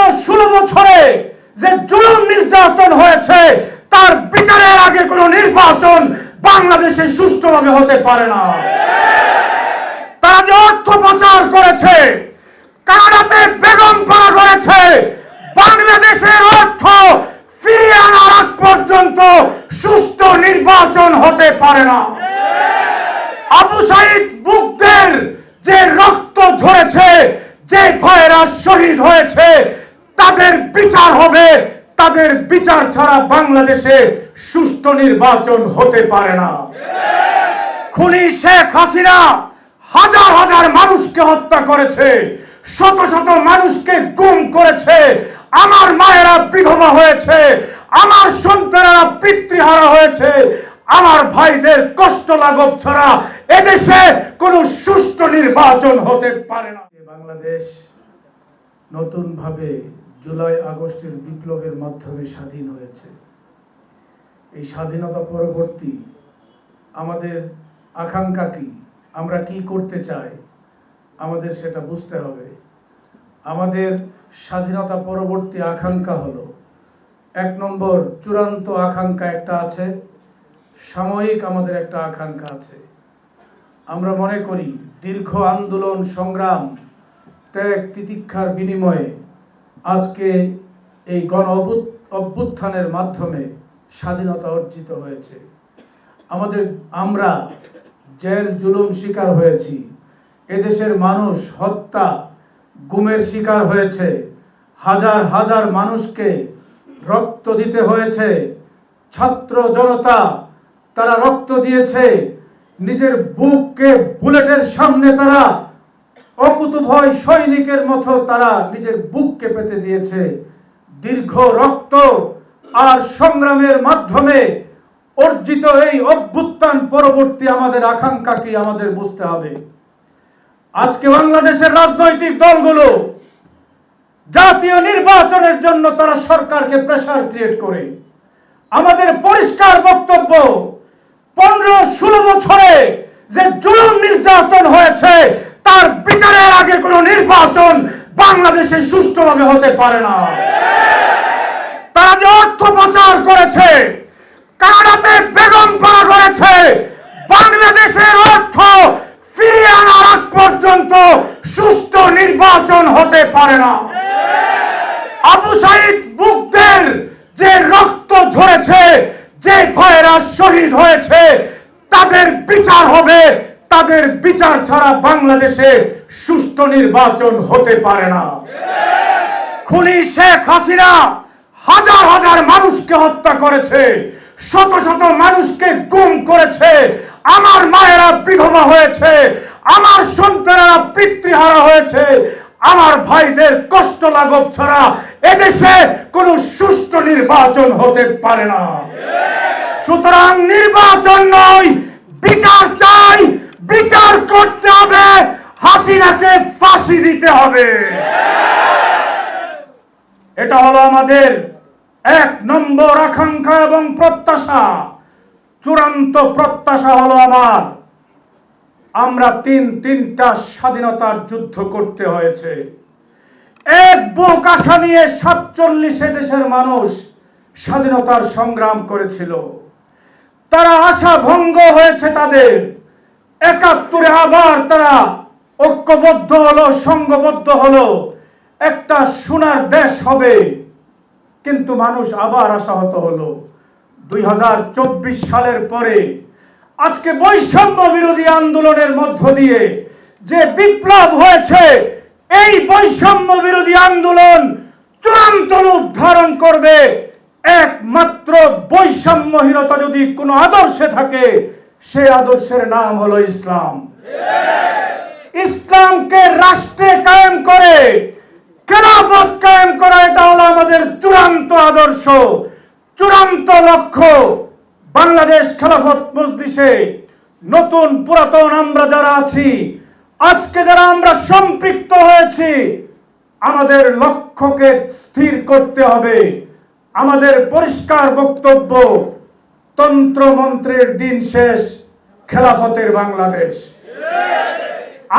15-16 বছরে যে জুলুম নির্যাতন হয়েছে তার বিচারের আগে কোনো নির্বাচন বাংলাদেশে সুষ্ঠুভাবে হতে পারে না। তারা যে অর্থ পাচার করেছে, কানাডাতে বেগম পাড়া করেছে, বাংলাদেশের অর্থ ফিরিয়ে আনার আগ পর্যন্ত সুষ্ঠু নির্বাচন হতে পারে না। আবু সাইদ মুগ্ধের যে রক্ত ঝরেছে, যে ভাইরা শহীদ হয়েছে, তাদের বিচার হবে। তাদের বিচার ছাড়া বাংলাদেশে সুষ্ঠু নির্বাচন হতে পারে না। খুনি শেখ হাসিনা হাজার হাজার মানুষকে হত্যা করেছে, শত শত মানুষকে গুম করেছে। আমার মায়েরা বিধবা হয়েছে, আমার সন্তানেরা পিতৃহারা হয়েছে। আমার ভাইদের কষ্ট লাঘব ছাড়া এদেশে কোনো সুষ্ঠু নির্বাচন হতে পারে না। বাংলাদেশ নতুন ভাবে জুলাই আগস্টের বিপ্লবের মাধ্যমে স্বাধীন হয়েছে। এই স্বাধীনতা পরবর্তী আমাদের আকাঙ্ক্ষা কি, আমরা কি করতে চাই, আমাদের সেটা বুঝতে হবে। আমাদের স্বাধীনতা পরবর্তী আকাঙ্ক্ষা হলো, 1 নম্বর চূড়ান্ত আকাঙ্ক্ষা একটা আছে, সাময়িক আমাদের একটা আকাঙ্ক্ষা আছে। আমরা মনে করি দীর্ঘ আন্দোলন সংগ্রাম ত্যাগ তিতিক্ষার বিনিময়ে আজকে এই গণ অভ্যুত্থানের মাধ্যমে স্বাধীনতা অর্জিত হয়েছে। আমরা জেল জুলুম শিকার হয়েছি, এদেশের মানুষ হত্যা গুমের শিকার হয়েছে, হাজার হাজার মানুষকে রক্ত দিতে হয়েছে। ছাত্র জনতা তারা রক্ত দিয়েছে, নিজের বুককে বুলেটের সামনে তারা অকুতভয় সৈনিকের মতো তারা নিজের বুককে পেতে দিয়েছে। দীর্ঘ রক্ত আর সংগ্রামের মাধ্যমে অর্জিত এই অভ্যুত্থান পরবর্তী আমাদের আকাঙ্ক্ষা কি আমাদের বুঝতে হবে। আজকে বাংলাদেশের রাজনৈতিক দলগুলো জাতীয় নির্বাচনের জন্য তারা সরকারকে প্রেসার ক্রিয়েট করে। আমাদের পরিষ্কার বক্তব্য, 15-16 বছরে যে জুলুম নির্যাতন হয়েছে তার বিচারের আগে কোনো নির্বাচন বাংলাদেশে সুষ্ঠুভাবে হতে পারে না। তারা যে অর্থ পাচার করেছে, কানাডাতে বেগম পাড়া করেছে, বাংলাদেশের অর্থ ফিরিয়ে আনার আগ পর্যন্ত সুষ্ঠু নির্বাচন হতে পারে না। আবু সাইদ মুগ্ধের যে রক্ত ঝরেছে, যে ভাইরা শহীদ হয়েছে, তাদের বিচার হবে। তাদের বিচার ছাড়া বাংলাদেশে সুষ্ঠু নির্বাচন হতে পারে না। খুনি শেখ হাসিনা হাজার হাজার মানুষকে হত্যা করেছে, শত শত মানুষকে গুম করেছে। আমার মায়েরা বিধবা হয়েছে, আমার সন্তানেরা পিতৃহারা হয়েছে। আমার ভাইদের কষ্ট লাঘব ছাড়া এদেশে কোনো সুষ্ঠু নির্বাচন হতে পারে না। সুতরাং নির্বাচন নয়, বিচার চাই। বিচার করতে হবে, হাসিনাকে ফাঁসি দিতে হবে। এটা হলো আমাদের 1 নম্বর আকাঙ্ক্ষা এবং প্রত্যাশা। চূড়ান্ত প্রত্যাশা হলো আমরা তিনটা স্বাধীনতার যুদ্ধ করতে হয়েছে। এক বুক আশা নিয়ে 47 দেশের মানুষ স্বাধীনতার সংগ্রাম করেছিল। তারা আশা ভঙ্গ হয়েছে তাদের। 71-এ আবার তারা ঐক্যবদ্ধ হলো, সংঘবদ্ধ হলো, একটা সোনার দেশ হবে। কিন্তু মানুষ আবার আশাহত হলো। 2024 সালের পরে আজকে বৈষম্য বিরোধী আন্দোলনের মধ্য দিয়ে যে বিপ্লব হয়েছে, এই বৈষম্য বিরোধী আন্দোলন চূড়ান্ত রূপ ধারণ করবে একমাত্র বৈষম্যহীনতা যদি কোনো আদর্শে থাকে, সেই আদর্শের নাম হলো ইসলাম। ইসলামকে রাষ্ট্রে কায়েম করে খেলাফত কায়েম করা, এটা হলো আমাদের চূড়ান্ত আদর্শ, চূড়ান্ত লক্ষ্য। বাংলাদেশ খেলাফত মজলিসে নতুন পুরাতন আমরা যারা আছি, আজকে যারা আমরা সম্পৃক্ত হয়েছি, আমাদের লক্ষ্যকে স্থির করতে হবে। আমাদের পরিষ্কার বক্তব্য, তন্ত্র মন্ত্রের দিন শেষ, খেলাফতের বাংলাদেশ।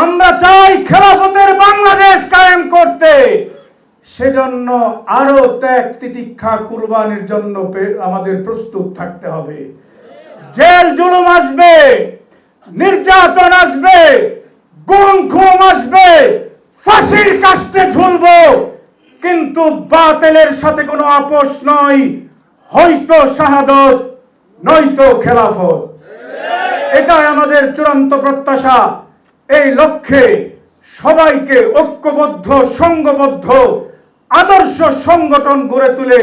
আমরা চাই খেলাফতের বাংলাদেশ কায়েম করতে। সেজন্য আরো ত্যাগ তিতিক্ষা কুরবানির জন্য আমাদের প্রস্তুত থাকতে হবে। জেল জুলুম আসবে, নির্যাতন আসবে, গুম খুম আসবে, ফাঁসির কাস্টে ঝুলবো, কিন্তু বাতিলের সাথে কোনো আপোষ নয়, হয়তো শাহাদত নয়তো খেলাফত। এটাই আমাদের চূড়ান্ত প্রত্যাশা। এই লক্ষ্যে সবাইকে ঐক্যবদ্ধ, সংঘবদ্ধ, আদর্শ সংগঠন গড়ে তুলে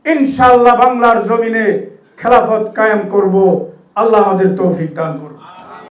ইনশাআল্লাহ বাংলার জমিনে খেলাফত কায়েম করব। আল্লাহ আমাদের তৌফিক দান করুন।